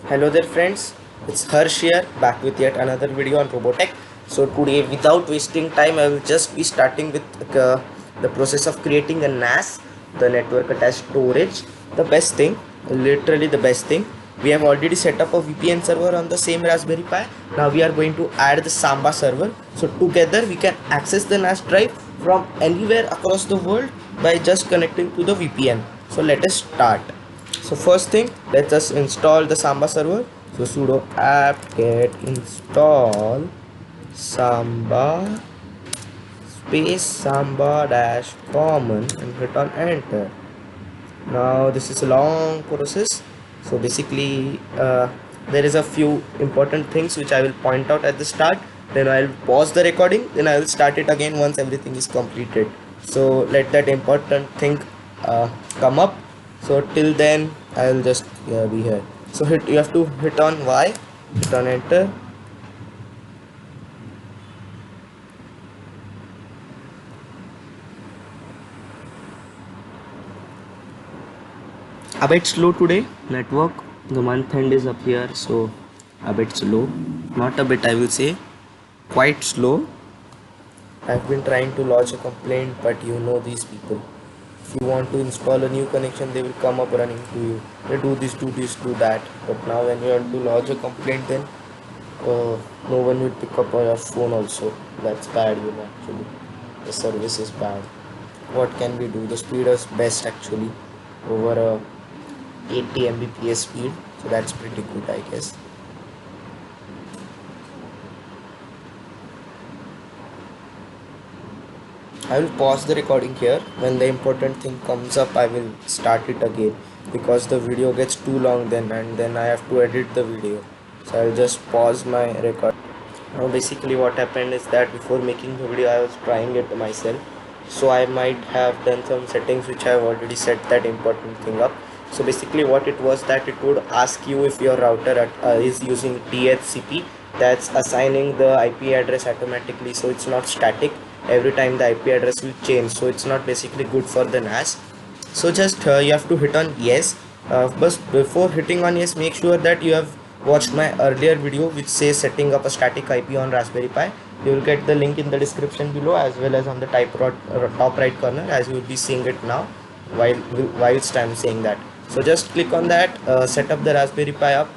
Hello there friends, it's Harsh here back with yet another video on Robotech. So today without wasting time I will just be starting with the process of creating a NAS, the network attached storage. The best thing, literally the best thing, we have already set up a VPN server on the same Raspberry Pi. Now we are going to add the Samba server. So together we can access the NAS drive from anywhere across the world by just connecting to the VPN. So let us start. So first thing, let us install the Samba server. So sudo apt-get install Samba space Samba dash common and hit on enter. Now this is a long process. So basically there is a few important things which I will point out at the start. Then I will pause the recording. Then I will start it again once everything is completed. So let that important thing come up. So till then I will just be here. So you have to hit on Y, hit on enter. A bit slow today network, the month end is up here, so a bit slow, not a bit, I will say quite slow. I've been trying to lodge a complaint, but you know these people, if you want to install a new connection they will come up running to you, they do this, do this, do that. But now when you want to lodge a complaint, then no one will pick up your phone also. That's bad, you know. Actually the service is bad. What can we do? The speed is best actually, over a 80 Mbps speed, so that's pretty good, I guess. I will pause the recording here. When the important thing comes up I will start it again, because the video gets too long then, and then I have to edit the video. So I'll just pause my record. Now basically what happened is that before making the video I was trying it myself, so I might have done some settings which I have already set that important thing up. So basically what it was, that it would ask you if your router is using DHCP, that's assigning the IP address automatically, so it's not static. Every time the IP address will change, so it's not basically good for the NAS. So just you have to hit on yes, but before hitting on yes, make sure that you have watched my earlier video which says setting up a static IP on Raspberry Pi. You will get the link in the description below, as well as on the top right corner, as you will be seeing it now whilst I'm saying that. So just click on that, set up the Raspberry Pi up,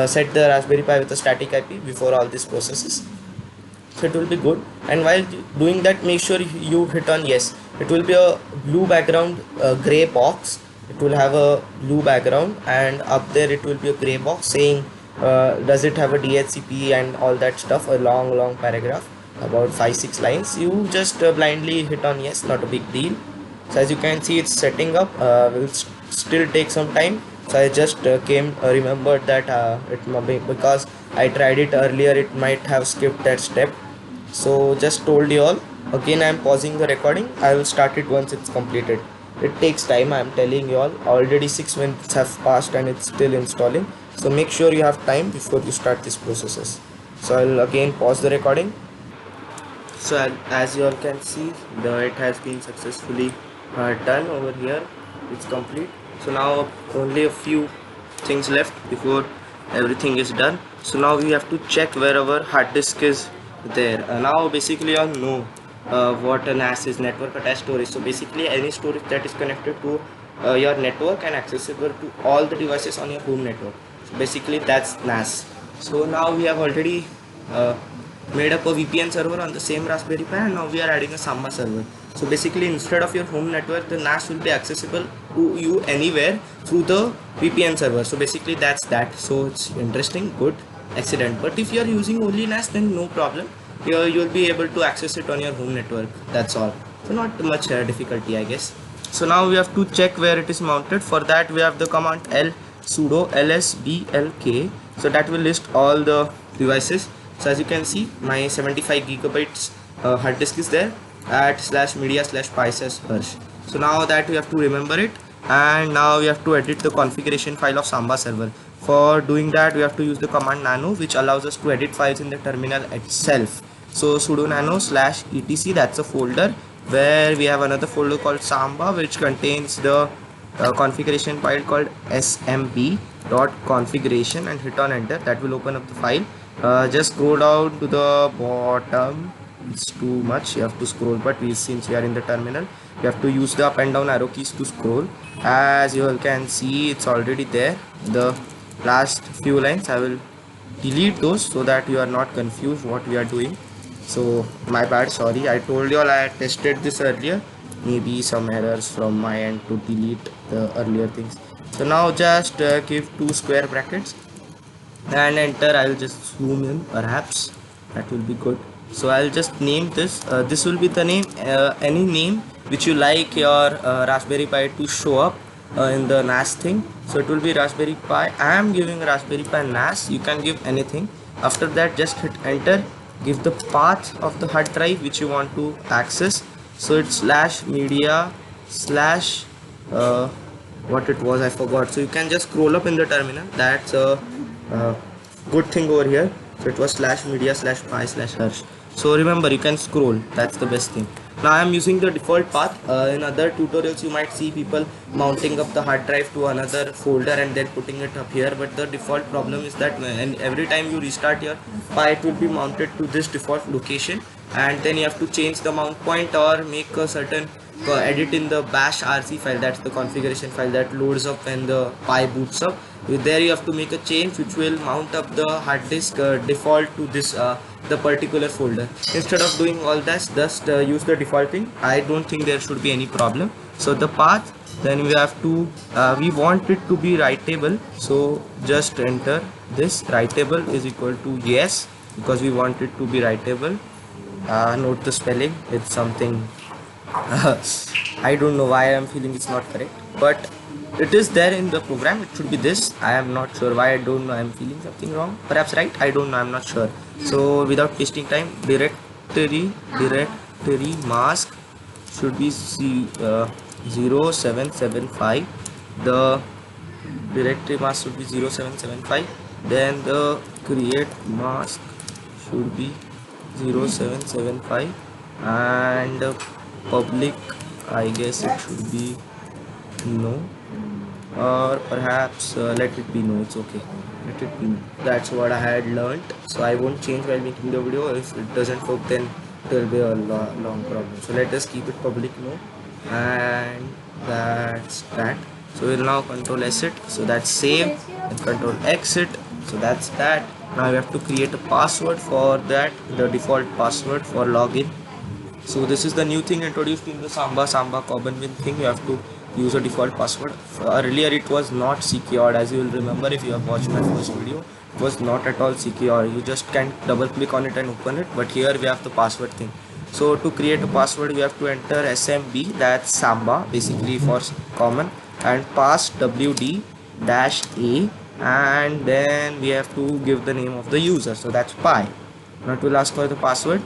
set the Raspberry Pi with a static IP before all these processes. So it will be good, and while doing that make sure you hit on yes. It will be a blue background, gray box. It will have a blue background, and up there it will be a gray box saying does it have a DHCP and all that stuff, a long paragraph about 5-6 lines. You just blindly hit on yes, not a big deal. So as you can see it's setting up, will still take some time. So I just remembered that it might be because I tried it earlier, it might have skipped that step. So just told you all, again I am pausing the recording. I will start it once it's completed. It takes time, I am telling you all. Already 6 minutes have passed and it's still installing, so make sure you have time before you start these processes. So I will again pause the recording. So as you all can see, it has been successfully done over here. It's complete. So now only a few things left before everything is done. So now we have to check wherever hard disk is there. Now basically you all know what a NAS is, network attached storage. So basically any storage that is connected to your network and accessible to all the devices on your home network. So basically that's NAS. So now we have already made up a VPN server on the same Raspberry Pi, and now we are adding a Samba server. So basically instead of your home network, the NAS will be accessible to you anywhere through the VPN server. So basically that's that. So it's interesting, good, excellent. But if you are using only NAS, then no problem, you'll be able to access it on your home network, that's all. So not much difficulty, I guess. So now we have to check where it is mounted. For that we have the command sudo lsblk, so that will list all the devices. So as you can see, my 75 gigabytes hard disk is there at /media/pi/harsh. So now that we have to remember it, and now we have to edit the configuration file of Samba server. For doing that we have to use the command nano, which allows us to edit files in the terminal itself. So sudo nano /etc, that's a folder where we have another folder called Samba, which contains the configuration file called smb.configuration and hit on enter. That will open up the file. Just scroll down to the bottom. It's too much, you have to scroll, but since we are in the terminal, you have to use the up and down arrow keys to scroll. As you all can see, it's already there. The last few lines I will delete those so that you are not confused what we are doing. So my bad, sorry, I told you all I had tested this earlier. Maybe some errors from my end to delete the earlier things. So now just give two square brackets and enter. I will just zoom in, perhaps that will be good. So I'll just name this. This will be the name, any name which you like your Raspberry Pi to show up in the NAS thing. So it will be Raspberry Pi. I am giving Raspberry Pi NAS. You can give anything. After that, just hit enter. Give the path of the hard drive which you want to access. So it's slash media slash what it was, I forgot. So you can just scroll up in the terminal. That's a good thing over here. So it was slash media slash pi slash harsh. So remember, you can scroll, that's the best thing. Now I am using the default path. In other tutorials you might see people mounting up the hard drive to another folder and then putting it up here, but the default problem is that every time you restart your Pi, it will be mounted to this default location, and then you have to change the mount point or make a certain edit in the bash rc file. That's the configuration file that loads up when the Pi boots up. There you have to make a change which will mount up the hard disk default to this the particular folder. Instead of doing all that, just use the default thing. I don't think there should be any problem. So the path, then we have to we want it to be writable, so just enter this. Writable is equal to yes, because we want it to be writable. Note the spelling, it's something I don't know why I am feeling it's not correct, but it is there in the program. It should be this. I am not sure why. I don't know, I am feeling something wrong, perhaps right, I don't know, I'm not sure. So without wasting time, directory mask should be 0775. the directory mask should be 0775. Then the create mask should be 0775, and public, I guess it should be no, or perhaps let it be no. It's okay, let it be no. That's what I had learned, so I won't change while making the video. If it doesn't work, then it will be a long problem. So let us keep it public no, and that's that. So we'll now control S it, so that's save, and control exit, so that's that. Now we have to create a password for that, the default password for login. So this is the new thing introduced in the Samba Common Win thing. You have to use a default password. Earlier it was not secured, as you will remember if you have watched my first video. It was not at all secure. You just can double click on it and open it, but here we have the password thing. So to create a password, we have to enter SMB, that's Samba basically for common, and pass WD-A, and then we have to give the name of the user, so that's Pi. Now it will ask for the password.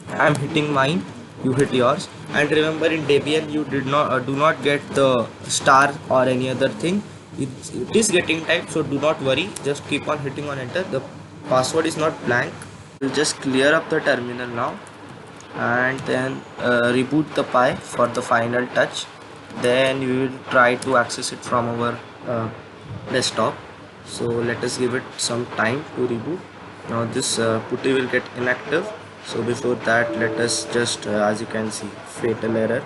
I'm hitting mine, you hit yours, and remember in Debian you do not get the star or any other thing. It is getting typed, so do not worry, just keep on hitting on enter. The password is not blank. We'll just clear up the terminal now, and then reboot the Pi for the final touch. Then we will try to access it from our desktop. So let us give it some time to reboot. Now this putty will get inactive. So before that, let us just as you can see, fatal error,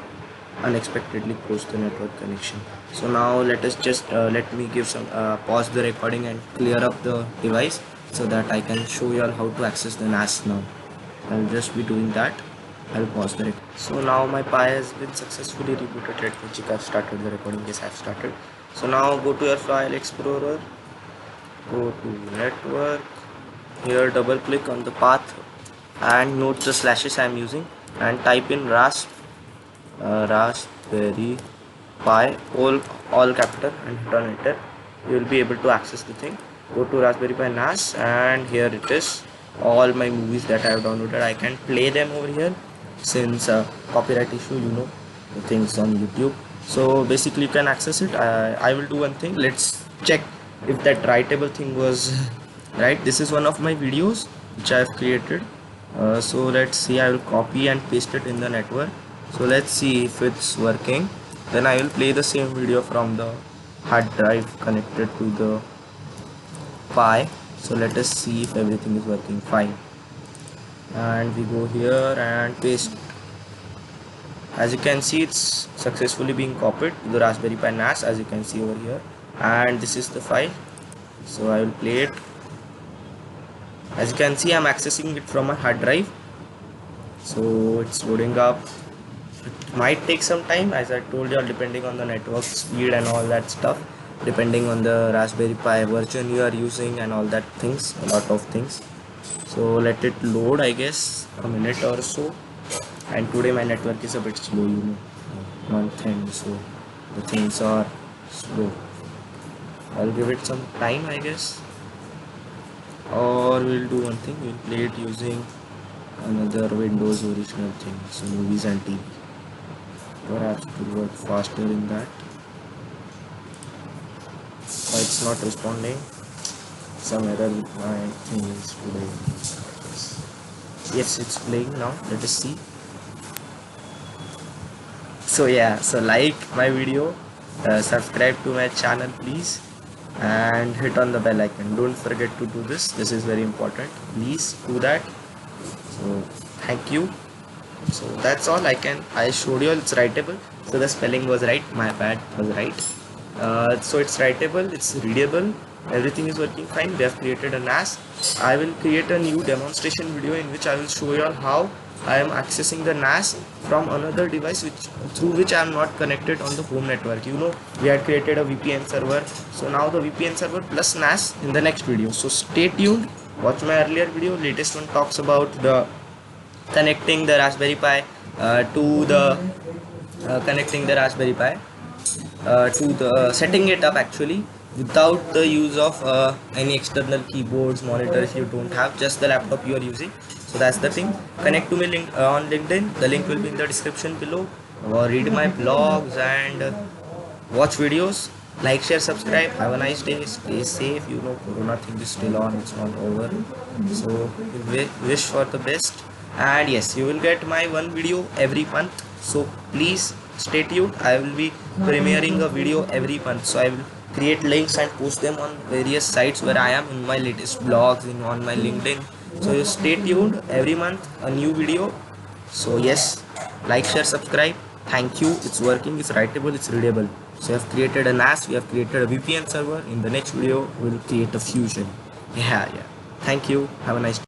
unexpectedly close the network connection. So now let us just let me give some pause the recording and clear up the device so that I can show you all how to access the NAS now. I'll just be doing that. I'll pause the recording. So now my Pi has been successfully rebooted. Let me check. I've started the recording. Yes, I've started. So now go to your file explorer, go to network, here double click on the path and note the slashes I am using, and type in Raspberry Pi, all capital, and hit on enter. You will be able to access the thing. Go to Raspberry Pi NAS, and here it is, all my movies that I have downloaded. I can play them over here since copyright issue, you know, the things on YouTube. So basically you can access it. I will do one thing. Let's check if that writable thing was right. This is one of my videos which I have created. So let's see, I will copy and paste it in the network. So let's see if it's working. Then I will play the same video from the hard drive connected to the Pi. So let us see if everything is working fine. And we go here and paste. As you can see, it's successfully being copied to the Raspberry Pi NAS, as you can see over here. And this is the file. So I will play it. As you can see, I'm accessing it from my hard drive. So it's loading up. It might take some time, as I told you, depending on the network speed and all that stuff, depending on the Raspberry Pi version you are using and all that things, a lot of things. So let it load, I guess a minute or so. And today my network is a bit slow, you know, month end, so the things are slow. I'll give it some time, I guess, or we'll do one thing, we'll play it using another Windows original thing, so movies and TV. Perhaps it will work faster in that. Why it's not responding? Some error with my things today. Yes, it's playing now. Let us see. So yeah, so like my video, subscribe to my channel please, and hit on the bell icon. Don't forget to do this. This is very important. Please do that. So thank you. So that's all I showed you. It's writable, so the spelling was right, my bad, was right. So it's writable, it's readable, everything is working fine. We have created a NAS. I will create a new demonstration video in which I will show you all how I am accessing the NAS from another device through which I am not connected on the home network. You know, we had created a VPN server, so now the VPN server plus NAS in the next video. So stay tuned, watch my earlier video. Latest one talks about the connecting the Raspberry Pi to the setting it up actually without the use of any external keyboards, monitors you don't have, just the laptop you are using. So that's the thing. Connect to me on LinkedIn. The link will be in the description below. Or read my blogs and watch videos. Like, share, subscribe. Have a nice day. Stay safe. You know, Corona thing is still on. It's not over. So wish for the best. And yes, you will get my one video every month. So please stay tuned. I will be premiering a video every month. So I will create links and post them on various sites where I am, in my latest blogs, on my LinkedIn. So you stay tuned. Every month a new video. So yes, like, share, subscribe. Thank you. It's working, it's writable, it's readable. So we have created a NAS, we have created a VPN server. In the next video we'll create a fusion. Yeah. Thank you. Have a nice day.